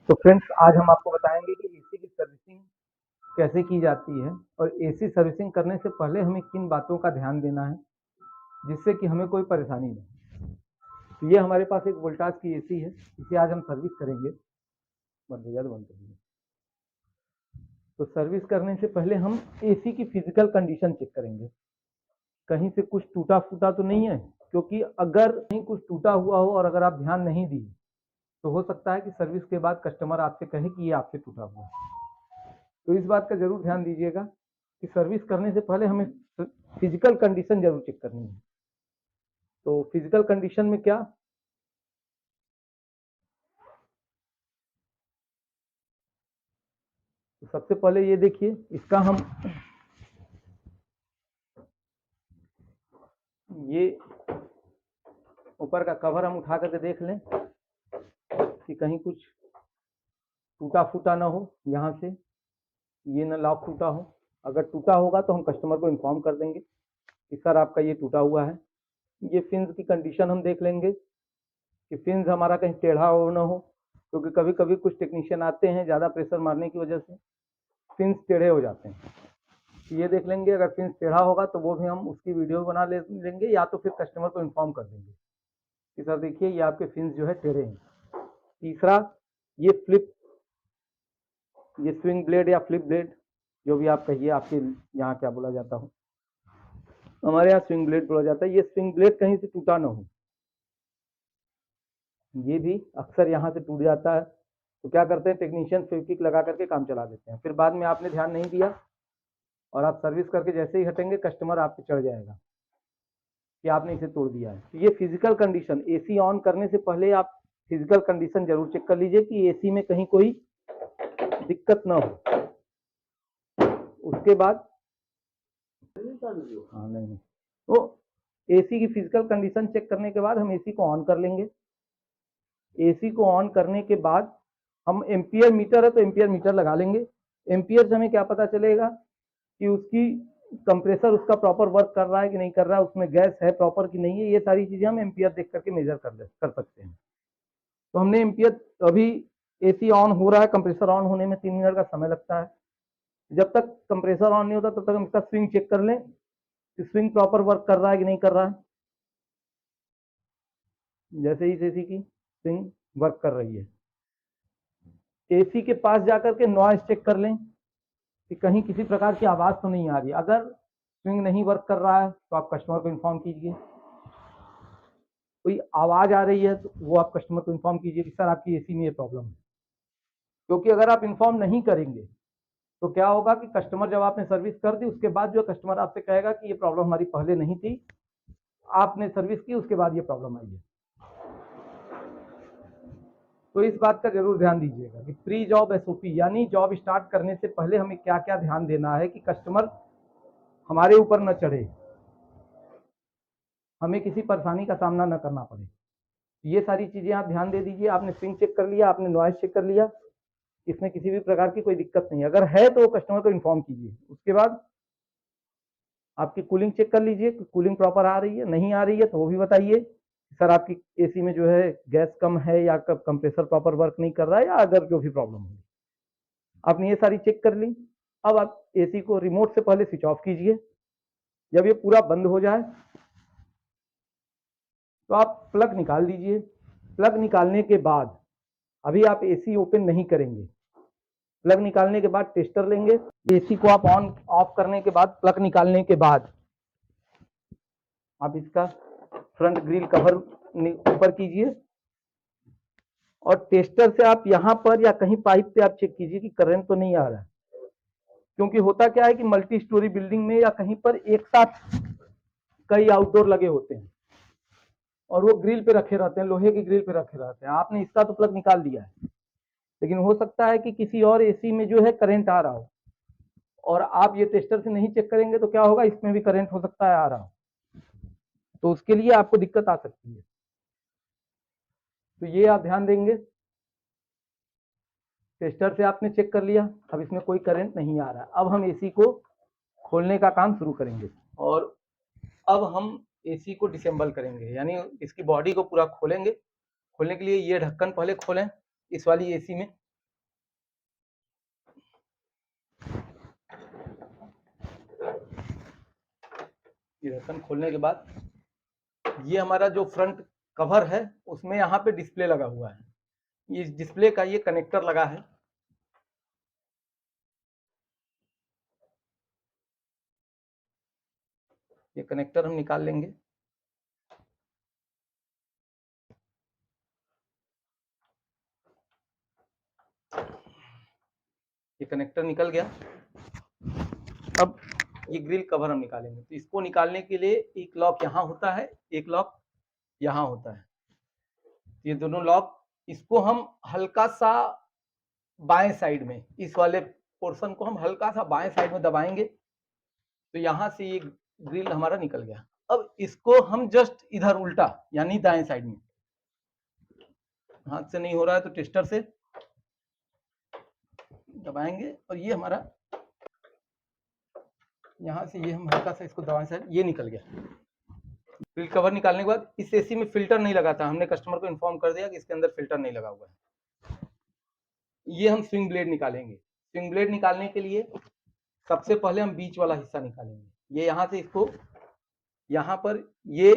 तो फ्रेंड्स आज हम आपको बताएंगे कि एसी की सर्विसिंग कैसे की जाती है और एसी सर्विसिंग करने से पहले हमें किन बातों का ध्यान देना है जिससे कि हमें कोई परेशानी नहीं। तो ये हमारे पास एक वोल्टास की एसी है, इसे आज हम सर्विस करेंगे। बंद हो जाए तो बंद कर दीजिए। तो सर्विस करने से पहले हम एसी की फिजिकल कंडीशन चेक करेंगे, कहीं से कुछ टूटा फूटा तो नहीं है, क्योंकि अगर कहीं कुछ टूटा हुआ हो और अगर आप ध्यान नहीं दिए तो हो सकता है कि सर्विस के बाद कस्टमर आपसे कहे कि ये आपसे टूटा हुआ है। तो इस बात का जरूर ध्यान दीजिएगा कि सर्विस करने से पहले हमें फिजिकल कंडीशन जरूर चेक करनी है। तो फिजिकल कंडीशन में क्या, तो सबसे पहले ये देखिए, इसका हम ये ऊपर का कवर हम उठा करके देख लें कि कहीं कुछ टूटा फूटा ना हो, यहाँ से ये ना लॉक टूटा हो। अगर टूटा होगा तो हम कस्टमर को इन्फॉर्म कर देंगे कि सर आपका ये टूटा हुआ है। ये फिन्स की कंडीशन हम देख लेंगे कि फिन्स हमारा कहीं टेढ़ा हो ना हो, क्योंकि कभी कभी कुछ टेक्नीशियन आते हैं ज़्यादा प्रेशर मारने की वजह से फिन्स टेढ़े हो जाते हैं। तो ये देख लेंगे, अगर फिन्स टेढ़ा होगा तो वो भी हम उसकी वीडियो बना लेंगे या तो फिर कस्टमर को इन्फॉर्म कर देंगे कि सर देखिए ये आपके फिन्स जो है टेढ़े हैं। तीसरा, ये फ्लिप, ये स्विंग ब्लेड या फ्लिप ब्लेड जो भी आप कहिए, आपके यहाँ क्या बोला जाता हो, हमारे यहाँ स्विंग ब्लेड बोला जाता है। ये स्विंग ब्लेड कहीं से टूटा ना हो, ये भी अक्सर यहाँ से टूट जाता है। तो क्या करते हैं, टेक्नीशियन फेविक्विक लगा करके काम चला देते हैं, फिर बाद में आपने ध्यान नहीं दिया और आप सर्विस करके जैसे ही हटेंगे कस्टमर आप पे चढ़ जाएगा कि आपने इसे तोड़ दिया है। तो ये फिजिकल कंडीशन, एसी ऑन करने से पहले आप फिजिकल कंडीशन जरूर चेक कर लीजिए कि एसी में कहीं कोई दिक्कत ना हो। उसके बाद हाँ नहीं, तो एसी की फिजिकल कंडीशन चेक करने के बाद हम एसी को ऑन कर लेंगे। एसी को ऑन करने के बाद हम एम्पियर मीटर है तो एम्पियर मीटर लगा लेंगे। एम्पियर से हमें क्या पता चलेगा कि उसकी कंप्रेसर उसका प्रॉपर वर्क कर रहा है कि नहीं कर रहा है, उसमें गैस है प्रॉपर कि नहीं है। ये सारी चीजें हम एम्पियर देख करके मेजर कर सकते हैं। तो हमने एम्पियर, अभी एसी ऑन हो रहा है, कंप्रेसर ऑन होने में 3 मिनट का समय लगता है। जब तक कंप्रेसर ऑन नहीं होता तब तक हम इसका स्विंग चेक कर लें कि स्विंग प्रॉपर वर्क कर रहा है कि नहीं कर रहा है। जैसे ही एसी की स्विंग वर्क कर रही है, एसी के पास जाकर के नॉइज चेक कर लें कि कहीं किसी प्रकार की आवाज तो नहीं आ रही। अगर स्विंग नहीं वर्क कर रहा है तो आप कस्टमर को इन्फॉर्म कीजिए। कोई आवाज आ रही है तो वो आप कस्टमर को इन्फॉर्म कीजिए कि सर आपकी एसी में ये प्रॉब्लम है। क्योंकि अगर आप इन्फॉर्म नहीं करेंगे तो क्या होगा कि कस्टमर जब आपने सर्विस कर दी उसके बाद जो कस्टमर आपसे कहेगा कि ये प्रॉब्लम हमारी पहले नहीं थी, आपने सर्विस की उसके बाद ये प्रॉब्लम आई है। तो इस बात का जरूर ध्यान दीजिएगा कि प्री जॉब एसओपी यानी जॉब स्टार्ट करने से पहले हमें क्या क्या ध्यान देना है कि कस्टमर हमारे ऊपर न चढ़े, हमें किसी परेशानी का सामना न करना पड़े। ये सारी चीजें आप ध्यान दे दीजिए। आपने स्विंग चेक कर लिया, आपने नॉइज चेक कर लिया, इसमें किसी भी प्रकार की कोई दिक्कत नहीं है। अगर है तो कस्टमर को इन्फॉर्म कीजिए। उसके बाद आपकी कूलिंग चेक कर लीजिए कि कूलिंग प्रॉपर आ रही है, नहीं आ रही है तो वो भी बताइए सर आपकी एसी में जो है गैस कम है या कंप्रेसर प्रॉपर वर्क नहीं कर रहा है या अगर जो भी प्रॉब्लम है। आपने ये सारी चेक कर ली। अब आप एसी को रिमोट से पहले स्विच ऑफ कीजिए। जब ये पूरा बंद हो जाए तो आप प्लग निकाल दीजिए। प्लग निकालने के बाद अभी आप एसी ओपन नहीं करेंगे। प्लग निकालने के बाद टेस्टर लेंगे। एसी को आप ऑन ऑफ करने के बाद, प्लग निकालने के बाद आप इसका फ्रंट ग्रिल कवर ऊपर कीजिए और टेस्टर से आप यहां पर या कहीं पाइप पे आप चेक कीजिए कि करंट तो नहीं आ रहा है। क्योंकि होता क्या है कि मल्टी स्टोरी बिल्डिंग में या कहीं पर एक साथ कई आउटडोर लगे होते हैं और वो ग्रिल पे रखे रहते हैं, लोहे की ग्रिल पे रखे रहते हैं। आपने इसका तो प्लग निकाल दिया है, लेकिन हो सकता है कि किसी और एसी में जो है करंट आ रहा हो और आप ये टेस्टर से नहीं चेक करेंगे तो क्या होगा, इसमें भी करंट हो सकता है आ रहा हो, तो उसके लिए आपको दिक्कत आ सकती है। तो ये आप ध्यान देंगे। टेस्टर से आपने चेक कर लिया, अब इसमें कोई करंट नहीं आ रहा। अब हम एसी को खोलने का काम शुरू करेंगे और अब हम एसी को डिसेंबल करेंगे, यानी इसकी बॉडी को पूरा खोलेंगे। खोलने के लिए ये ढक्कन पहले खोलें इस वाली एसी में। ये ढक्कन खोलने के बाद ये हमारा जो फ्रंट कवर है उसमें यहाँ पे डिस्प्ले लगा हुआ है। इस डिस्प्ले का ये कनेक्टर लगा है। ये कनेक्टर हम निकाल लेंगे। ये कनेक्टर निकल गया। अब ये ग्रिल कवर हम निकालेंगे। तो इसको निकालने के लिए एक लॉक यहाँ होता है, एक लॉक यहाँ होता है। ये दोनों लॉक, इसको हम हल्का सा बाएं साइड में, इस वाले पोर्शन को हम हल्का सा बाएं साइड में दबाएंगे तो यहाँ से ये ग्रिल हमारा निकल गया। अब इसको हम जस्ट इधर उल्टा यानी दाएं साइड में, हाथ से नहीं हो रहा है तो टेस्टर से दबाएंगे और ये हमारा यहाँ से ये हम हल्का सा इसको दबाएं साइड, ये निकल गया। ग्रिल कवर निकालने के बाद इस एसी में फिल्टर नहीं लगा था, हमने कस्टमर को इन्फॉर्म कर दिया कि इसके अंदर फिल्टर नहीं लगा हुआ है। ये हम स्विंग ब्लेड निकालेंगे। स्विंग ब्लेड निकालने के लिए सबसे पहले हम बीच वाला हिस्सा निकालेंगे। ये यहाँ से इसको यहाँ पर ये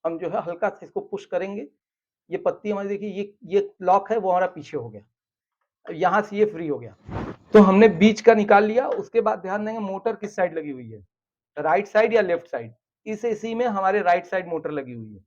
हम जो है हल्का से इसको पुश करेंगे। ये पत्ती हमारी देखिए, ये लॉक है वो हमारा पीछे हो गया, यहाँ से ये फ्री हो गया। तो हमने बीच का निकाल लिया। उसके बाद ध्यान देंगे मोटर किस साइड लगी हुई है, राइट साइड या लेफ्ट साइड। इस एसी में हमारे राइट साइड मोटर लगी हुई है,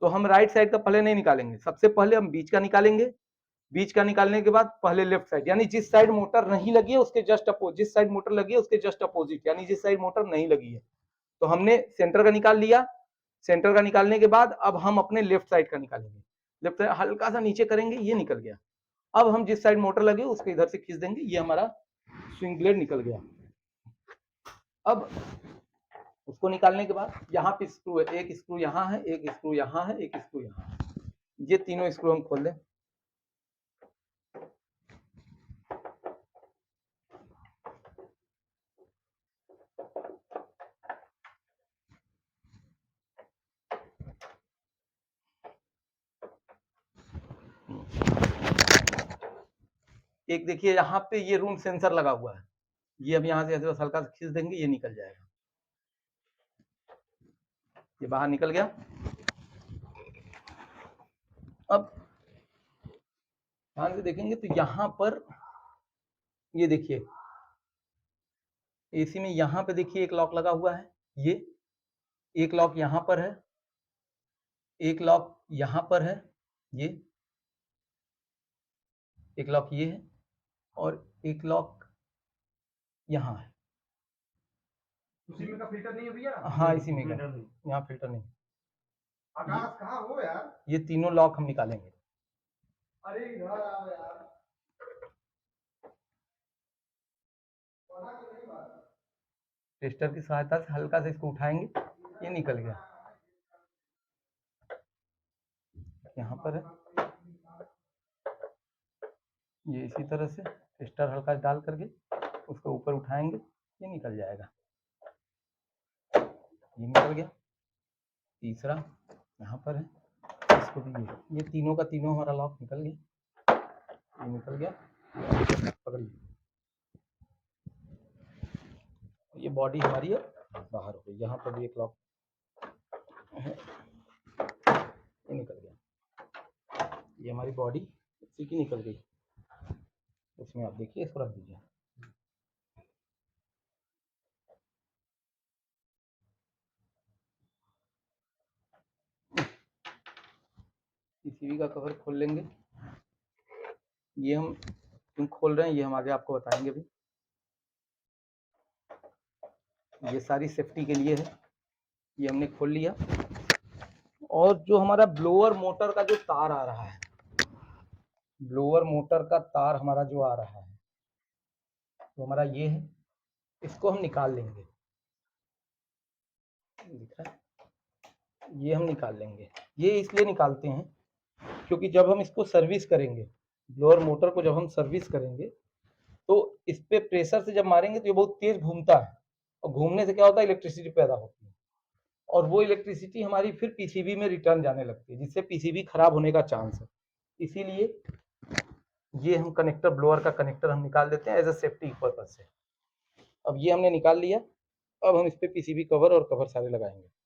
तो हम राइट साइड का पहले नहीं निकालेंगे, सबसे पहले हम बीच का निकालेंगे। बीच का निकालने के बाद पहले लेफ्ट साइड, यानी जिस साइड मोटर नहीं लगी है उसके जस्ट अपोजिट, जिस साइड मोटर लगी है उसके जस्ट अपोजिट, यानी जिस साइड मोटर नहीं लगी है। तो हमने सेंटर का निकाल लिया। सेंटर का निकालने के बाद अब हम अपने लेफ्ट साइड का निकालेंगे। लेफ्ट साइड हल्का सा नीचे करेंगे, ये निकल गया। अब हम जिस साइड मोटर लगे उसके इधर से खींच देंगे, ये हमारा स्विंग ब्लेड निकल गया। अब उसको निकालने के बाद यहाँ पे स्क्रू है, एक स्क्रू यहाँ है, एक स्क्रू यहाँ है, एक स्क्रू यहाँ है। ये तीनों स्क्रू हम खोल दें। एक देखिए यहाँ पे ये रूम सेंसर लगा हुआ है, ये अब यहाँ से ऐसे बस हल्का से खींच देंगे, ये निकल जाएगा। ये बाहर निकल गया। अब ध्यान से देखेंगे तो यहाँ पर ये देखिए एसी में यहाँ पे देखिए एक लॉक लगा हुआ है, ये एक लॉक यहाँ पर है, एक लॉक यहाँ पर है, ये एक लॉक ये है और एक लॉक यहाँ है। उसी में का फिल्टर नहीं है भैया? हाँ इसी में का, यहाँ फिल्टर नहीं। आकाश कहाँ हो यार? ये तीनों लॉक हम निकालेंगे। अरे इधर आओ यार। टेस्टर की सहायता से हल्का से इसको उठाएंगे, ये निकल गया। यहाँ पर है, ये इसी तरह से टेस्टर हल्का डाल करके उसको ऊपर उठाएंगे, ये निकल जाएगा। ये निकल गया। तीसरा यहाँ पर है, इसको भी ये तीनों का तीनों हमारा लॉक निकल गया, ये निकल गया। पकड़िए, ये बॉडी हमारी है बाहर हो गई। यहाँ पर भी एक लॉक है, ये निकल गया। ये हमारी बॉडी इसी की निकल गई। इसमें आप देखिए, इसको रख दीजिए। पीसीबी का कवर खोल लेंगे। ये हम क्यों खोल रहे हैं ये हम आगे आपको बताएंगे भी। ये सारी सेफ्टी के लिए है, ये हमने खोल लिया। और जो हमारा ब्लोअर मोटर का जो तार आ रहा है, ब्लोअर मोटर का तार हमारा जो आ रहा है तो हमारा ये है, इसको हम निकाल लेंगे। दिख रहा है, ये हम निकाल लेंगे। ये इसलिए निकालते हैं क्योंकि जब हम इसको सर्विस करेंगे, ब्लोअर मोटर को जब हम सर्विस करेंगे तो इस पे प्रेशर से जब मारेंगे तो ये बहुत तेज घूमता है, और घूमने से क्या होता है, इलेक्ट्रिसिटी पैदा होती है, और वो इलेक्ट्रिसिटी हमारी फिर पीसीबी में रिटर्न जाने लगती है, जिससे पीसीबी खराब होने का चांस है। इसीलिए ये हम कनेक्टर, ब्लोअर का कनेक्टर हम निकाल देते हैं एज अ सेफ्टी पर्पज से। अब ये हमने निकाल लिया। अब हम इस पे पीसीबी कवर और कवर सारे लगाएंगे।